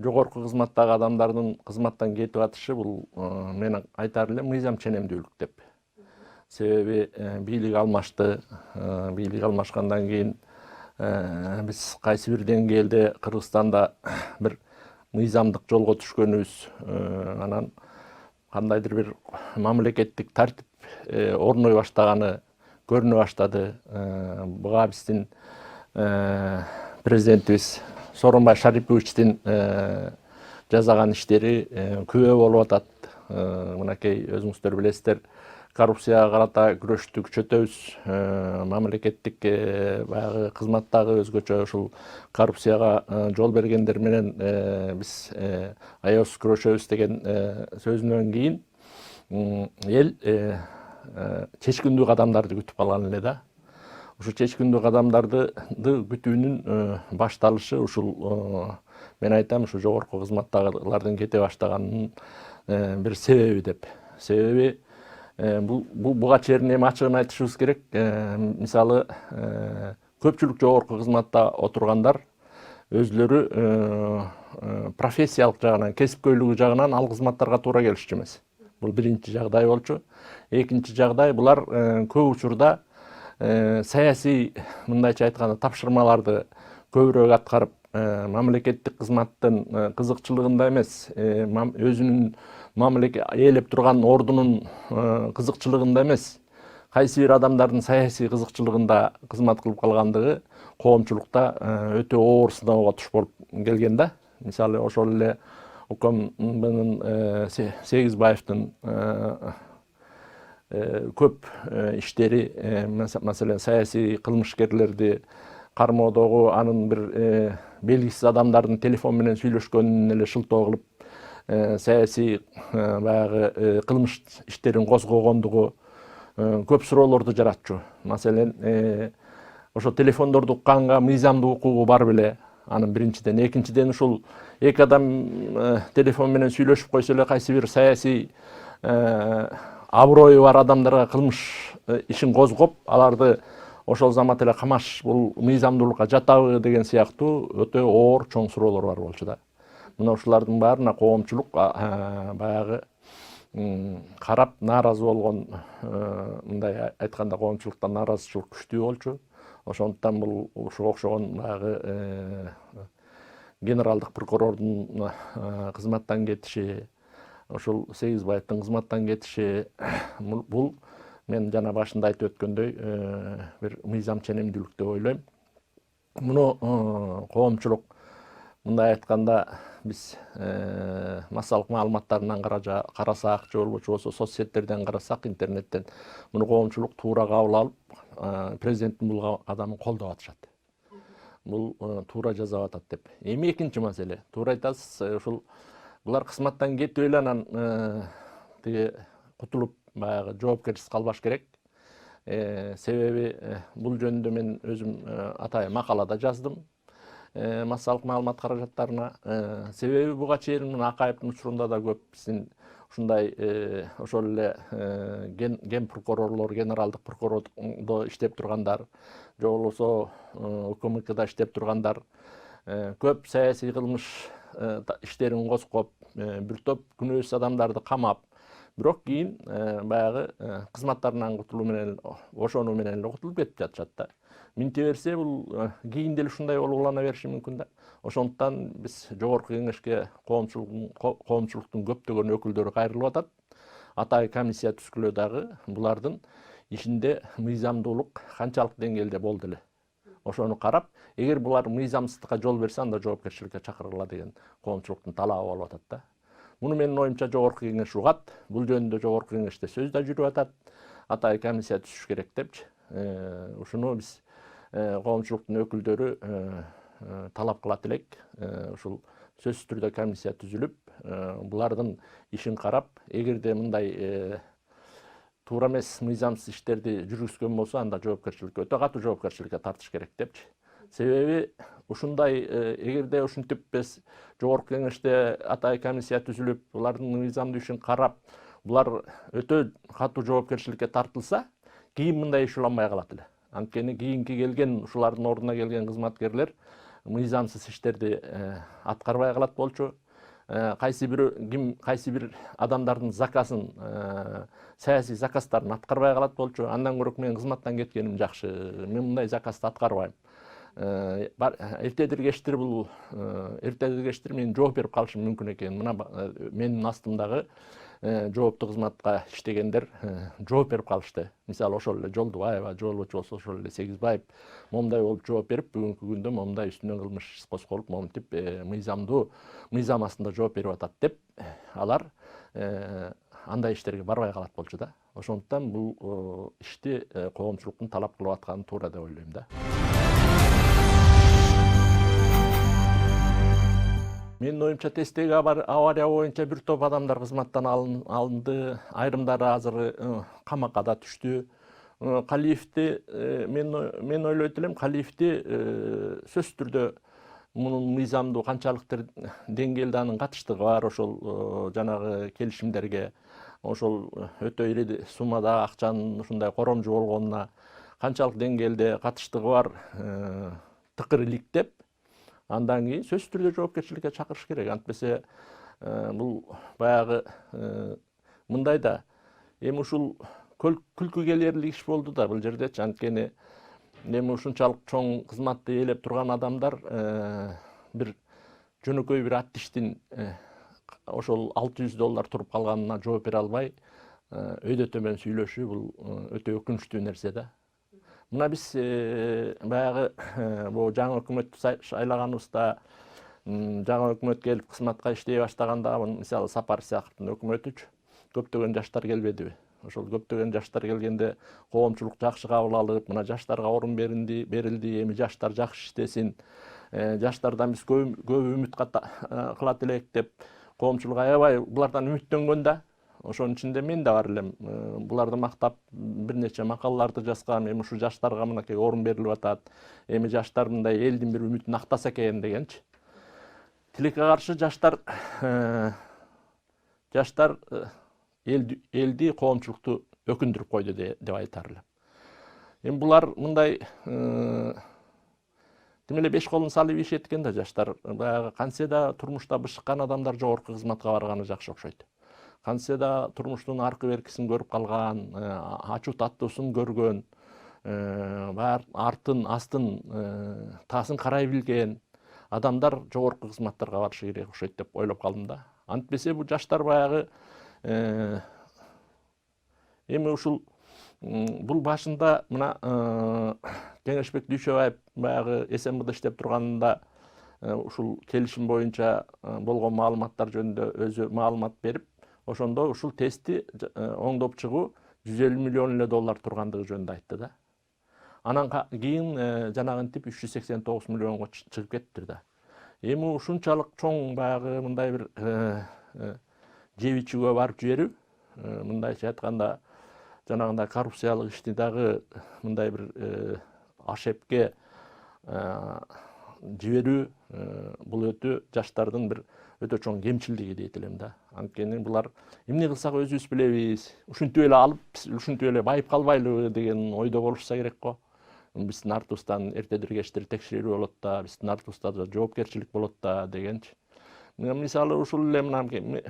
жогорку кызматтагы адамдардын кызматтан кетип атышы бул мен айтар элем мыйзам ченемдүүлүк деп. Себеби бийлик алмашты, бийлик алмашкандан кийин биз кайсы бир деңгээлде Кыргызстанда бир мыйзамдык жолго түшкөнүбүз, анан кандайдыр бир мамлекеттик тартип орной баштаганы көрүнө баштады. Буга биздин президентибиз Сооронбай Шариповичтин жасаган иштери күбө болуп атат. Мынакей өзүңүздөр билесиздер, коррупцияга карата күрөштү күчөтөбүз. Мамлекеттик баягы кызматтагы өзгөчө ушул коррупцияга жол бергендер менен биз аябыз күрөшөбүз деген сөзүнөн кийин эл чечкиндүү кадамдарды күтүп калган эле да. Ушул чечкиндүү кадамдарды күтүүнүн башталышы ушул мен айтам, ушу жогорку кызматтагылардын кете баштаганынын бир себеби деп. Себеби буга чейин эми ачыгын айтышыбыз керек. Мисалы, көпчүлүк жогорку кызматта отургандар өзлөрү профессиялык жагынан, кесипкөйлүгү жагынан ал кызматтарга туура келишчү эмес. Бул биринчи жагдай болчу. Экинчи жагдай, булар көп учурда саясий, мындайча айтканда, тапшырмаларды көбүрөөк аткарып, мамлекеттик кызматтын кызыкчылыгында эмес, өзүнүн ээлеп турган ордунун кызыкчылыгында эмес, кайсы бир адамдардын саясий кызыкчылыгында кызмат кылып калгандыгы коомчулукта өтө оор сыноого туш болуп келген да. Мисалы, ошол эле УКМнын Сегизбаевдин көп иштери, маселен, саясий кылмышкерлерди кармоодогу анын бир белгисиз адамдардын телефон менен сүйлөшкөнүн эле шылтоо кылып, саясий баягы кылмыш иштерин козгогондугу көп суроолорду жаратчу. Маселен, ошо телефондорду укканга мыйзамдуу укугу бар беле? Анын биринчиден, экинчиден, ушул эки адам телефон менен сүйлөшүп койсо эле кайсы бир саясий аброю бар адамдарга кылмыш ишин козгоп, аларды ошол замат эле камаш, бул мыйзамдуулукка жатабы деген сыяктуу өтө оор чоң суроолор бар болчу да. Мына ушулардын баарына коомчулук баягы карап нааразы болгон, мындай айтканда коомчулуктан нааразычылык күчтүү болчу. Ошондуктан бул ушуга окшогон баягы генералдык прокурордун кызматтан кетиши, ошол Сегизбаевдин кызматтан кетиши, бул мен жана башында айтып өткөндөй бир мыйзам ченемдүүлүк деп ойлойм. Муну коомчулук, мындай айтканда, биз массалык маалыматтарынан карасак, же болбосо соцсеттерден карасак, интернеттен, муну коомчулук туура кабыл алып, президенттин бул кадамын колдоп атышат. Бул туура жасап атат деп. Эми экинчи маселе, туура айтасыз, ушул булар кызматтан кетип эле анан тиги кутулуп, баягы жоопкерчисиз калбаш керек. Себеби бул жөнүндө мен өзүм атайын макалада жаздым. Массалык маалымат каражаттарына. Себеби буга чейин Акаевдин учурунда да көп биздин ушундай ошол эле ген прокурорлор, генералдык прокурордо иштеп тургандар, же болбосо УКМКда иштеп тургандар көп саясий кылмыш иштерин козгоп, бир топ күнөөсүз адамдарды камап, бирок кийин баягы кызматтарынан кутулуу менен, ошонуу менен эле кутулуп кетип жатышат да. Минте берсе, бул кийин деле ушундай болуп улана бериши мүмкүн да. Ошондуктан биз жогорку кеңешке коомчулуктун көптөгөн өкүлдөрү кайрылып атат. Атайын комиссия түзгүлө дагы булардын ишинде мыйзамдуулук канчалык деңгээлде болду эле. Ошону карап, эгер булар мыйзамсыздыкка жол берсе, анда жоопкерчиликке чакыргыла деген коомчулуктун талабы болуп атат да. Муну менин оюмча жогорку кеңеш угат. Бул жөнүндө жогорку кеңеште сөз да жүрүп атат. Атайын комиссия түзүш керек депчи. Ушуну биз коомчулуктун өкүлдөрү талап кылат элек. Ушул сөзсүз түрдө комиссия түзүлүп, булардын ишин карап, эгерде мындай туура эмес мыйзамсыз иштерди жүргүзгөн болсо, анда жоопкерчиликке, өтө катуу жоопкерчиликке тартыш керек депчи. Себеби ушундай, эгерде ушинтип биз жогорку кеңеште атайын комиссия түзүлүп, булардын мыйзамдуу ишин карап, булар өтө катуу жоопкерчиликке тартылса, кийин мындай иш уланбай калат эле. Анткени кийинки келген, ушулардын ордуна келген кызматкерлер мыйзамсыз иштерди аткарбай калат болчу. Кайсы бир адамдардын закасын, саясий заказдарын аткарбай калат болчу. Андан көрө мен кызматтан кеткеним жакшы. Мен мындай заказды аткарбайм. Эртедир кечтир мен жооп берип калышым мүмкүн экен. Мына менин астымдагы жооптуу кызматка иштегендер жооп берип калышты. Мисалы ошол эле Жолдубаева, жолбочу болсо ошол эле Сегизбаев момундай болуп жооп берип, бүгүнкү күндө момундай үстүнөн кылмыш иш козголуп, момунтип мыйзам астында жооп берип атат деп, алар андай иштерге барбай калат болчу да. Ошондуктан бул ишти коомчулуктун талап кылып атканы туура деп ойлойм да. Менин оюмча тесттеги авария боюнча бир топ адамдар кызматтан алынды, айрымдары азыр камакка да түштү. Калиевди мен ойлойт элем, Калиевди сөзсүз түрдө мунун мыйзамдуу канчалыктыр деңгээлде анын катыштыгы бар, ошол жанагы келишимдерге, ошол өтө ири суммадагы акчанын ушундай коромжу болгонуна канчалык деңгээлде катыштыгы бар тыкыр иликтеп, андан кийин сөзсүз түрдө жоопкерчиликке чакырыш керек. Антпесе бул баягы мындай да, эми ушул күлкү келерлик иш болду да бул жердечи. Анткени эми ушунчалык чоң кызматты ээлеп турган адамдар бир жөнөкөй бир аттиштин ошол $600 туруп калганына жооп бере албай өйдө төмөн сүйлөшүү, бул өтө өкүнүчтүү нерсе да. Мына биз баягы жаңы өкмөттү шайлаганыбызда, жаңы өкмөт келип кызматка иштей баштаганда, мисалы Сапар сыяктуу өкмөтүчү көптөгөн жаштар келбедиби? Ошол көптөгөн жаштар келгенде коомчулук жакшы кабыл алып, мына жаштарга орун берилди, эми жаштар жакшы иштесин, жаштардан биз көп үмүт кылат элек деп коомчулук аябай булардан үмүттөнгөн да. Ошонун ичинде мен да бар элем. Буларды мактап бир нече макалаларды жазгам. Эми ушу жаштарга мынакей орун берилип атат. Эми жаштар мындай элдин бир үмүтүн актаса экен дегенчи. Тилекке каршы жаштар элди, коомчулукту өкүндүрүп койду деп айтар элем. Эми булар мындай тим эле беш колун салып иш эткен да жаштар. Баягы кантсе да турмушта бышыккан адамдар жогорку кызматка барганы жакшы окшойт. Кантсе да турмуштун аркы беркисин көрүп калган, ачуу таттуусун көргөн, артын, астын, таасын карай билген адамдар жогорку кызматтарга барышы керек окшойт деп ойлоп калдым да. Антпесе бул жаштар баягы эми ушул бул башында мына Кеңешбек Дүйшөбаев баягы СМБда иштеп турганында ушул келишим боюнча болгон маалыматтар жөнүндө өзү маалымат берип, ошондо ушул тестти оңдоп чыгуу $150 миллион тургандыгы жөнүндө айтты да. Анан кийин жанагынтип 389 миллионго чыгып кеттир да. Эми ушунчалык чоң баягы мындай бир жеп ичүүгө барып жиберүү, мындайча айтканда жанагындай коррупциялык ишти дагы мындай бир ашепке жиберүү, бул өтө жаштардын бир өтө чоң кемчилдиги дейт элем да. Анткени булар эмне кылсак өзүбүз билебиз, ушинтип эле алып, ушинтип эле байып калбайлыбы деген ойдо болушса керек го. Биздин артыбыздан эртедир кечтир текшерүү болот да, биздин артыбызда да жоопкерчилик болот да дегенчи. Мисалы ушул эле мына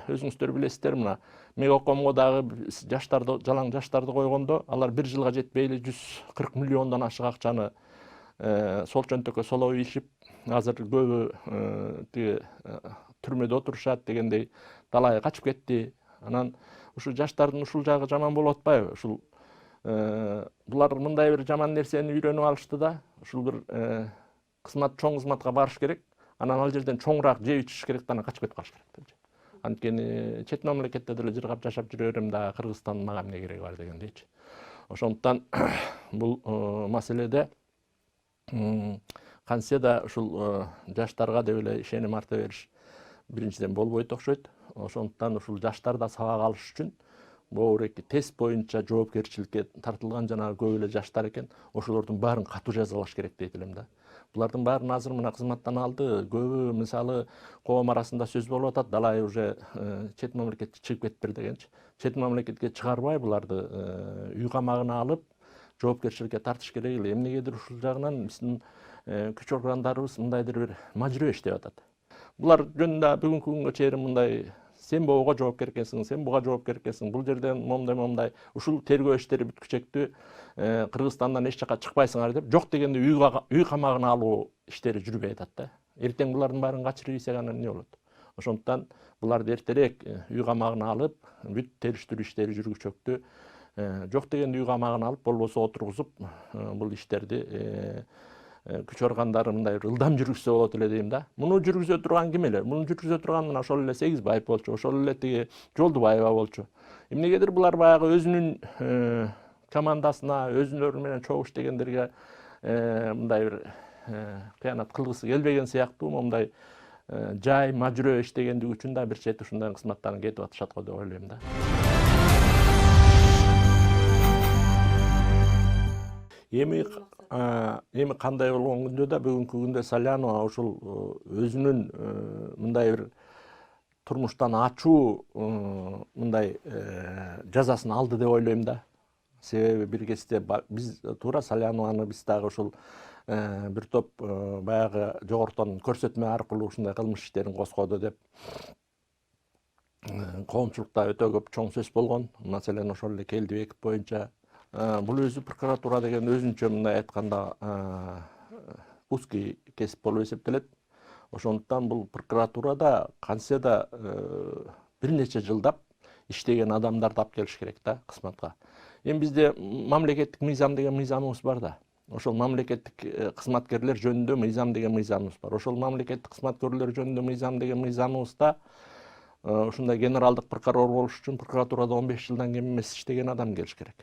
өзүңүздөр билесиздер, мына Мегакомго дагы жаштарды, жалаң жаштарды койгондо, алар бир жылга жетпей эле 140 миллиондон ашык акчаны сол чөнтөккө солоп ийишип, азыр көбү тиги түрмөдө отурушат дегендей талайы качып кетти. Анан ушу жаштардын ушул жагы жаман болуп атпайбы? Ушул булар мындай бир жаман нерсени үйрөнүп алышты да, ушул бир чоң кызматка барыш керек, анан ал жерден чоңураак жеп ичиш керек да, анан качып кетип калыш керек. Анткени чет мамлекетте деле жыргап жашап жүрө берем да, Кыргызстандын мага эмне кереги бар дегендейчи. Ошондуктан бул маселеде кантсе да ушул жаштарга деп эле ишеним арта бериш биринчиден болбойт окшойт. Ошондуктан ушул жаштар да сабак алыш үчүн боореки тест боюнча жоопкерчиликке тартылган жанагы көп эле жаштар экен, ошолордун баарын катуу жазалаш керек дейт элем да. Булардын баарын азыр мына кызматтан алды, көбү мисалы коом арасында сөз болуп атат, далай уже чет мамлекетке чыгып кетиптир дегенчи. Чет мамлекетке чыгарбай буларды үй камагына алып, жоопкерчиликке тартыш керек эле. Эмнегедир ушул жагынан биздин күч органдарыбыз мындайдыр бир мажүрө иштеп атат. Булар жөнүндө бүгүнкү күнгө чейин мындай сен ого жоопкер экенсиң, сен буга жоопкер экенсиң, бул жерден момдай ушул тергөө иштери бүткүчөктү Кыргызстандан эч жака чыкпайсыңар деп жок дегенде үй камагына алуу иштери жүрбөй атат да. Эртең булардын баарын качырып ийсек анан эмне болот? Ошондуктан буларды эртерээк үй камагына алып, бүт териштирүү иштери жүргүчөктү жок дегенде үй камагына алып, болбосо отургузуп, бул иштерди күч органдары мындай ылдам жүргүзсө болот эле дейм да. Муну жүргүзө турган ким эле? Муну жүргүзө турган мына ошол эле Сегизбаев болчу, ошол эле тиги Жолдубаева болчу. Эмнегедир булар баягы өзүнүн командасына, өзүлөрү менен чогуу иштегендерге мындай бир кыянат кылгысы келбеген сыяктуу, мындай жай мажүрө иштегендиги үчүн да бир чети ушундай кызматтан кетип атышат го деп ойлойм да. Эми кандай болгон күндө да бүгүнкү күндө Салянова ушул өзүнүн мындай бир турмуштан ачуу мындай жазасын алды деп ойлойм да. Себеби бир кезде биз туура Салянованы биз дагы ушул бир топ баягы жогорудон көрсөтмө аркылуу ушундай кылмыш иштерин козгоду деп коомчулукта өтө көп чоң сөз болгон. Маселен, ошол эле Келдибеков боюнча бул өзү прокуратура деген өзүнчө мындай айтканда узкий кесип болуп эсептелет. Ошондуктан бул прокуратурада кантсе да бир нече жылдап иштеген адамдарды алып келиш керек да кызматка. Эми бизде мамлекеттик мыйзам деген мыйзамыбыз бар да. Ошол мамлекеттик кызматкерлер жөнүндө мыйзам деген мыйзамыбыз бар. Ошол мамлекеттик кызматкерлер жөнүндө мыйзам деген мыйзамыбызда ушундай генералдык прокурор болуш үчүн прокуратурада 15 жылдан кем эмес иштеген адам келиш керек.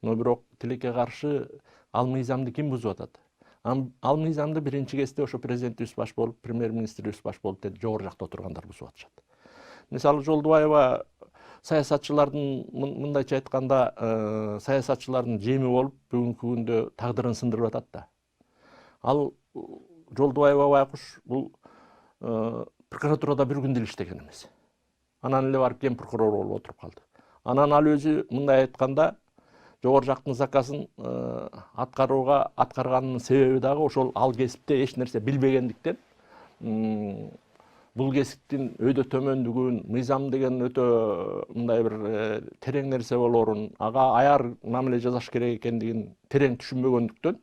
Но бирок тилекке каршы ал мыйзамды ким бузуп атат? Ал мыйзамды биринчи кезде ошо президентибиз баш болуп, премьер-министрибиз баш болуп жогору жакта отургандар бузуп атышат. Мисалы, Жолдубаева саясатчылардын мындайча айтканда саясатчылардын жеми болуп бүгүнкү күндө тагдырын сындырып атат да. Ал Жолдубаева байкуш бул прокуратурада бир күн деле иштеген эмес. Анан эле барып ген прокурор болуп отуруп калды. Анан ал өзү мындай айтканда жогору жактын заказын аткарганынын себеби дагы ошол ал кесипте эч нерсе билбегендиктен, бул кесиптин өйдө төмөндүгүн, мыйзам деген өтө мындай бир терең нерсе болорун, ага аяр мамиле жасаш керек экендигин терең түшүнбөгөндүктөн,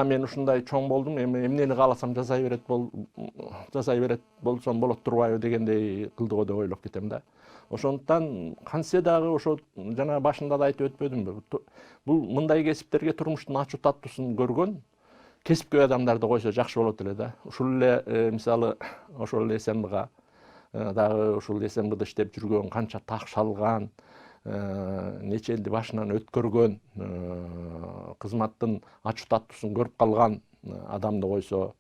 мен ушундай чоң болдум, эми эмнени кааласам жасай берет болсом болот турбайбы дегендей кылды го деп ойлоп кетем да. Ошондуктан кантсе дагы ошо жана башында да айтып өтпөдүмбү? Бул мындай кесиптерге турмуштун ачуу таттуусун көргөн кесипкөй адамдарды койсо жакшы болот эле да. Ушул эле мисалы ошол эле СМБга дагы ушул СМБда иштеп жүргөн, канча так шалган, нече элди башынан өткөргөн, кызматтын ачуу таттуусун көрүп калган адамды койсо,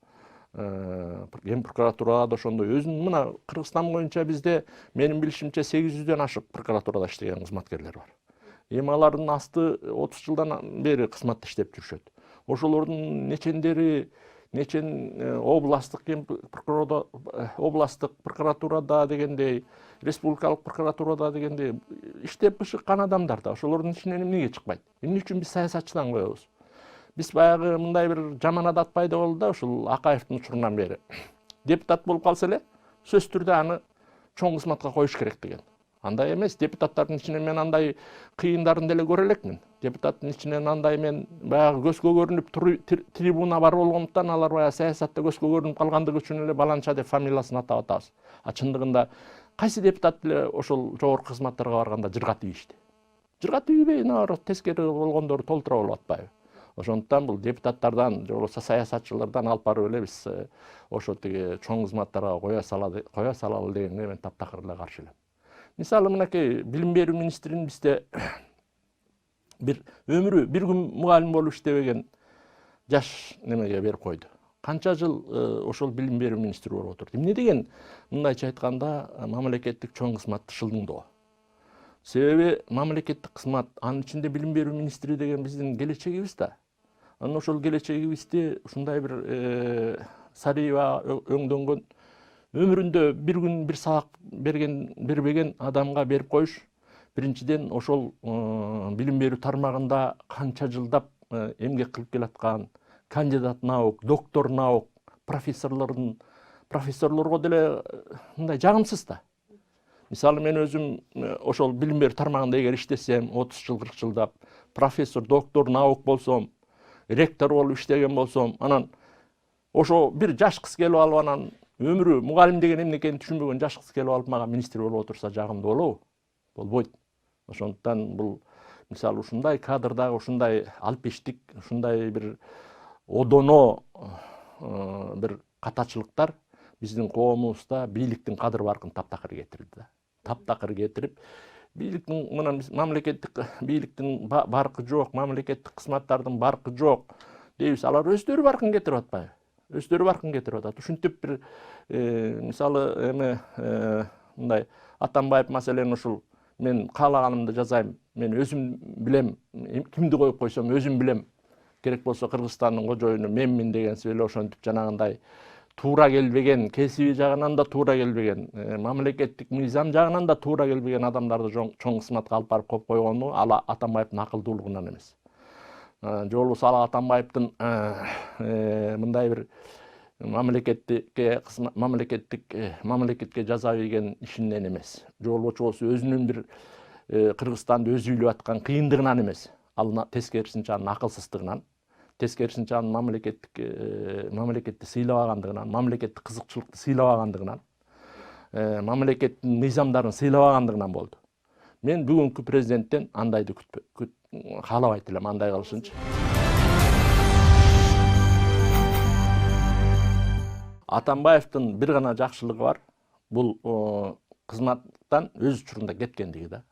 ген прокуратурада да ошондой. Өзүнүн мына Кыргызстан боюнча бизде менин билишимче 800дөн ашык прокуратурада иштеген кызматкерлер бар. Эми алардын асты 30 жылдан бери кызматта иштеп жүрүшөт. Ошолордун нечен областтык прокуратурада дегендей, республикалык прокуратурада дегендей иштеп бышыккан адамдар да. Ошолордун ичинен эмнеге чыкпайт? Эмне үчүн биз саясатчыдан коебуз? Биз баягы мындай бир жаман адат пайда болду да ушул Акаевдин учурунан бери. Депутат болуп калса эле сөзсүз түрдө аны чоң кызматка коюш керек деген. Андай эмес, депутаттардын ичинен мен андай кыйындарын деле көрө элекмин. Депутаттын ичинен андай мен баягы көзгө көрүнүп трибуна бар болгондуктан алар баягы саясатта көзгө көрүнүп калгандыгы үчүн эле баланча деп фамилиясын атап атабыз. Чындыгында кайсы депутат эле ошол жогорку кызматтарга барганда жырга тийишти? Жырга тийбей, наоборот, тескери болгондору толтура болуп атпайбы? Ошондуктан бул депутаттардан, же болбосо саясатчылардан алып барып эле биз ошо тиги чоң кызматтарга коя салалы дегенге мен таптакыр эле каршы элем. Мисалы, мынакей билим берүү министрин бизде бир өмүрү бир күн мугалим болуп иштебеген жаш немеге берип койду. Канча жыл ошол билим берүү министри болуп отурду. Эмне деген мындайча айтканда мамлекеттик чоң кызматты шылдыңдоо? Себеби мамлекеттик кызмат, анын ичинде билим берүү министри деген биздин келечегибиз да. Анан ошол келечегибизди ушундай бир сарыйба өңдөнгөн өмүрүндө бир күн бир сабак бербеген адамга берип коюш Биринчиден ошол билим берүү тармагында канча жылдап эмгек кылып келаткан кандидат наук, доктор наук, профессорлорго деле мындай жагымсыз да. Мисалы мен өзүм ошол билим берүү тармагында эгер иштесем, 30 жыл, 40 жылдап профессор, доктор наук болсом, ректор болуп иштеген болсом, анан ошо бир жаш кыз келип алып анан өмүрү мугалим деген эмне экенин түшүнбөгөн жаш кыз келип алып мага министр болуп отурса жагымдуу болобу? Болбойт. Ошондуктан бул мисалы ушундай кадрдагы ушундай алпештик, ушундай бир одоно бир катачылыктар биздин коомубузда бийликтин кадыр баркын таптакыр кетирди да. Таптакыр кетирип, бийликтин мына мамлекеттик бийликтин баркы жок, мамлекеттик кызматтардын баркы жок дейбиз. Алар өздөрү баркын кетирип атпайбы? Өздөрү баркын кетирип атат. Ушинтип бир мисалы мындай Атамбаев маселен ушул мен каалаганымды жазайм, мен өзүм билем, кимди коюп койсом өзүм билем. Керек болсо Кыргызстандын кожоюну менмин деген эле ошентип жанагындай туура келбеген, кесиби жагынан да туура келбеген, мамлекеттик мыйзам жагынан да туура келбеген адамдарды чоң кызматка алып барып коюп койгону ал Атамбаевдин акылдуулугунан эмес. Же болбосо ал Атамбаевдин мындай бир мамлекетке жаза ийген ишинен эмес. Же болбочу өзүнүн бир Кыргызстанды өзү үйлөп аткан кыйындыгынан эмес. Ал тескерисинче анын акылсыздыгынан, тескерисинче анын мамлекетти сыйлабагандыгынан, мамлекеттик кызыкчылыкты сыйлабагандыгынан, мамлекеттин мыйзамдарын сыйлабагандыгынан болду. Мен бүгүнкү президенттен андайды каалабайт элем, андай кылышынчы. Атамбаевдин бир гана жакшылыгы бар. Бул кызматтан өз учурунда кеткендиги да.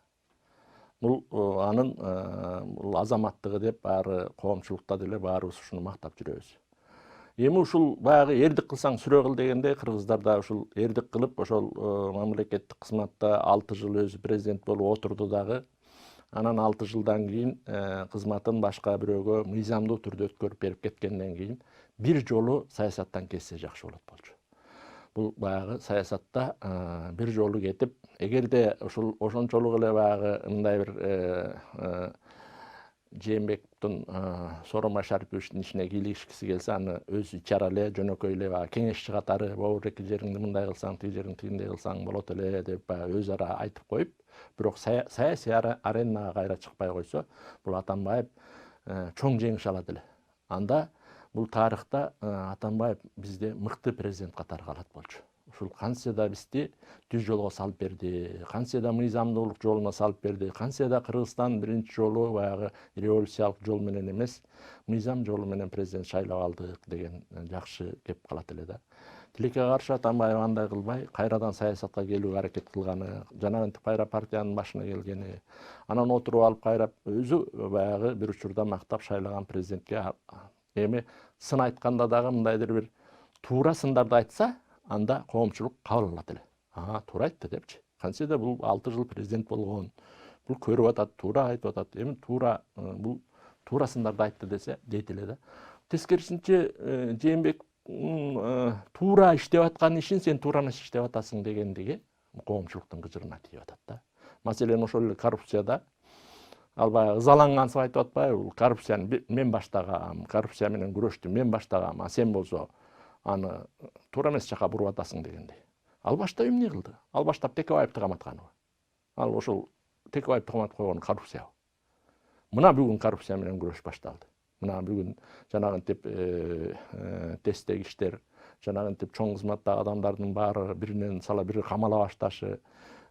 Бул анын бул азаматтыгы деп баары коомчулукта деле баарыбыз ушуну мактап жүрөбүз. Эми ушул баягы эрдик кылсаң сүрө кыл дегенде кыргыздарда ушул эрдик кылып ошол мамлекеттик кызматта 6 жыл өзү президент болуп отурду дагы. Анан 6 жылдан кийин кызматын башка бирөөгө мыйзамдуу түрдө өткөрүп берип кеткенден кийин бир жолу саясаттан кетсе жакшы болот болчу. Бул баягы саясатта бир жолу кетип, эгерде ошончолук эле баягы мындай бир Жээнбековдун Сооронбай Шариповичтин ишине кийлигишкиси келсе, аны өзү ичара эле жөнөкөй эле баягы кеңешчи катары бобур эки жериңди мындай кылсаң, тиги жериңди тигиндей кылсаң болот эле деп баягы өз ара айтып коюп, бирок саясий аренага кайра чыкпай койсо, бул Атамбаев чоң жеңиш алат эле. Анда бул тарыхта Атамбаев бизде мыкты президент катары калат болчу. Ушул кансияда бизди түз жолго салып берди, кансияда мыйзамдуулук жолуна салып берди, кансияда Кыргызстан биринчи жолу баягы революциялык жол менен эмес, мыйзам жолу менен президент шайлап алдык деген жакшы кеп калат эле да. Тилекке каршы Атамбаев андай кылбай, кайрадан саясатка келүүгө аракет кылганы, жанагынтип кайра партиянын башына келгени, анан отуруп алып кайра өзү баягы бир учурда мактап шайлаган президентке эми сын айтканда дагы мындайдыр бир туура сындарды айтса, анда коомчулук кабыл алат эле. Туура айтты депчи. Кантсе бул 6 жыл президент болгон, бул көрүп атат, туура айтып атат. Эми бул туура сындарды айтты десе, дейт эле да. Тескерисинче Жээнбек туура иштеп аткан ишин сен туура эмес иштеп атасың дегендиги коомчулуктун кыжырына тийип атат да. Маселен ошол эле коррупцияда ал баягы ызалангансып айтып атпайбы? Бул коррупцияны мен баштагам, коррупция менен күрөштү мен баштагам, а сен болсо аны туура эмес жака буруп атасың дегендей. Ал башта эмне кылды? Ал баштап Текебаевди каматканыбы? Ал ошол Текебаевди каматып койгон коррупциябы? Мына бүгүн коррупция менен күрөш башталды. Мына бүгүн жанагынтип тесттегичтер, жанагынтип чоң кызматтагы адамдардын баары биринен сала бири камала башташы,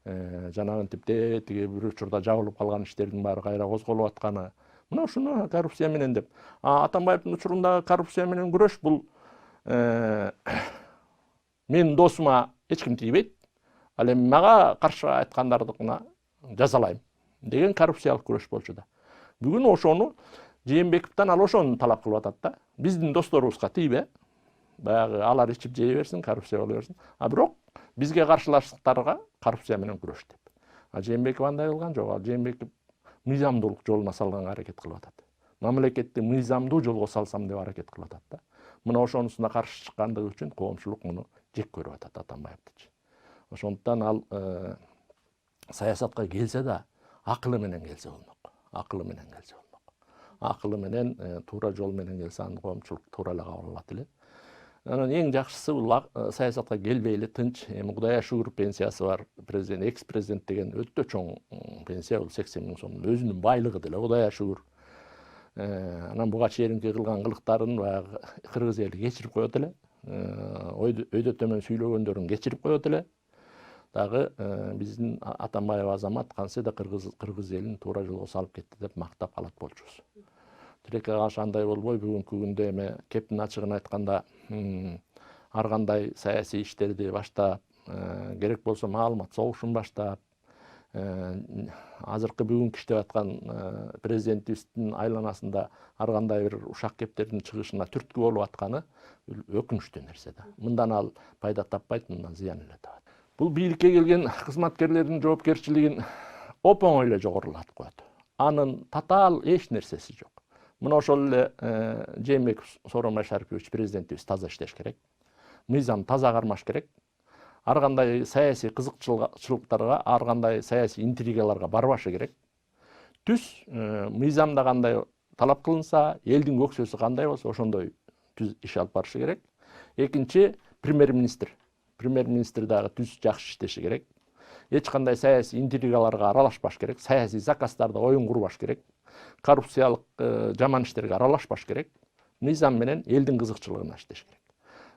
жанагынтип тиги бир учурда жабылып калган иштердин баары кайра козголуп атканы. Мына ушуну коррупция менен деп. Атамбаевдин учурундагы коррупция менен күрөш бул менин досума эч ким тийбейт, ал эми мага каршы айткандардыкына жазалайм деген коррупциялык күрөш болчу да. Бүгүн ошону Жээнбековдон ал ошону талап кылып атат да. Биздин досторубузга тийбе, баягы алар ичип жей берсин, коррупция боло берсин. Бирок бизге каршылаштыктарга коррупция менен күрөш деп. Жээнбеков андай кылган жок. Жээнбеков мыйзамдуулук жолуна салганга аракет кылып атат. Мамлекетти мыйзамдуу жолго салсам деп аракет кылып атат да. Мына ошонусуна каршы чыккандыгы үчүн коомчулук муну жек көрүп атат Атамбаевди. Ошондуктан ал саясатка келсе да, акылы менен келсе болмок. Акылы менен келсе болмок. Акылы менен туура жол менен келсе аны коомчулук туура эле кабыл алат эле. Анан эң жакшысы бул саясатка келбей эле тынч, эми Кудайга шүгүр пенсиясы бар. Президент, экс-президент деген өтө чоң пенсия, бул 80 000 сом. Өзүнүн байлыгы деле Кудайга шүгүр. Анан буга чейинки кылган кылыктарын баягы кыргыз эли кечирип коет эле. Өйдө төмөн сүйлөгөндөрүн кечирип коет эле. Дагы биздин Атамбаев Азамат кантсе да кыргыз элин туура жолго салып кетти деп мактап калат болчубуз. Тилекке каршы андай болбой, бүгүнкү күндө эми кептин ачыгын айтканда ар кандай саясий иштерди баштап, керек болсо маалымат согушун баштап, азыркы бүгүнкү иштеп аткан президентибиздин айланасында ар кандай бир ушак кептердин чыгышына түрткү болуп атканы өкүнүчтүү нерсе да. Мындан ал пайда таппайт, мындан зыян эле табат. Бул бийликке келген кызматкерлердин жоопкерчилигин оп-оңой эле жогорулатып коет. Анын татаал эч нерсеси жок. Мына ошол эле Жээнбеков Сооронбай Шарипович президентибиз таза иштеш керек. Мыйзам таза кармаш керек. Ар кандай саясий кызыкчылыктарга, ар кандай саясий интригаларга барбашы керек. Түз мыйзамда кандай талап кылынса, элдин көксөсү кандай болсо ошондой түз иш алып барышы керек. Экинчи, премьер-министр. Премьер-министр дагы түз жакшы иштеши керек. Эч кандай саясий интригаларга аралашпаш керек. Саясий заказдарда оюн курбаш керек. Коррупциялык жаман иштерге аралашпаш керек. Мыйзам менен элдин кызыкчылыгына иштеш керек.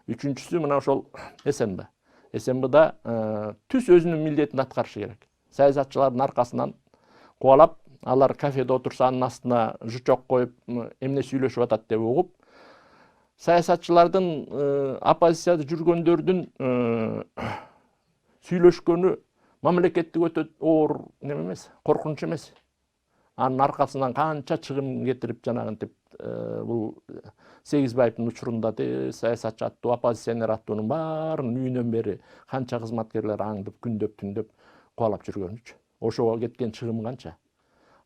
Үчүнчүсү мына ошол СМБ. СМБда түз өзүнүн милдетин аткарышы керек. Саясатчылардын аркасынан кубалап, алар кафеде отурса анын астына жучок коюп, эмне сүйлөшүп атат деп угуп, саясатчылардын оппозицияда жүргөндөрдүн сүйлөшкөнү мамлекеттик өтө оор неме эмес, коркунуч эмес. Анын аркасынан канча чыгым кетирип, жанагынтип бул Сегизбаевдин учурунда саясатчы аттуу, оппозиционер аттуунун баарын үйүнөн бери канча кызматкерлер аңдып, күндөп, түндөп кубалап жүргөнүчү. Ошого кеткен чыгым канча?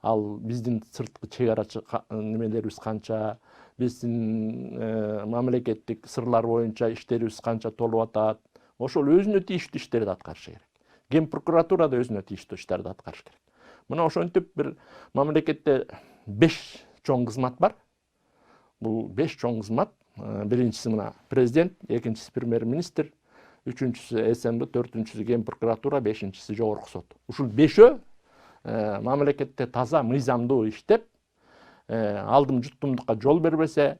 Ал биздин сырткы чек-арачы немелерибиз канча, биздин мамлекеттик сырлар боюнча иштерибиз канча толуп атат. Ошол өзүнө тийиштүү иштерди аткарышы керек. Ген прокуратура да өзүнө тийиштүү иштерди аткарыш керек. Мына ошентип бир мамлекетте 5 чоң кызмат бар. Бул 5 чоң кызмат. Биринчиси мына президент, экинчиси премьер-министр, үчүнчүсү СМБ, төртүнчүсү ген прокуратура, бешинчиси жогорку сот. Ушул 5өө мамлекетте таза мыйзамдуу иштеп, алдым жуттумдукка жол бербесе,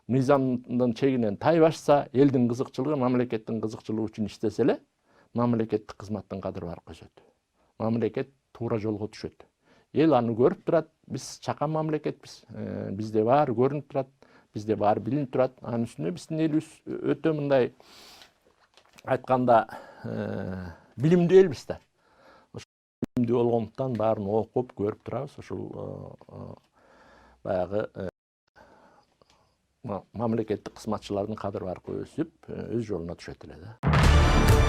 мыйзамдын чегинен тайбашса, элдин кызыкчылыгы, мамлекеттин кызыкчылыгы үчүн иштесе эле, мамлекеттик кызматтын кадыры барып өсөт. Мамлекет туура жолго түшөт. Эл аны көрүп турат. Биз чакан мамлекетпиз. Бизде баары көрүнүп турат. Бизде баары билинип турат. Анын үстүнө биздин элибиз өтө мындай айтканда билимдүү элбиз да. Билимдүү болгондуктан баарын окуп, көрүп турабыз. Ошол баягы мамлекеттик кызматчылардын кадыры барып өсүп, өз жолуна түшөт эле да.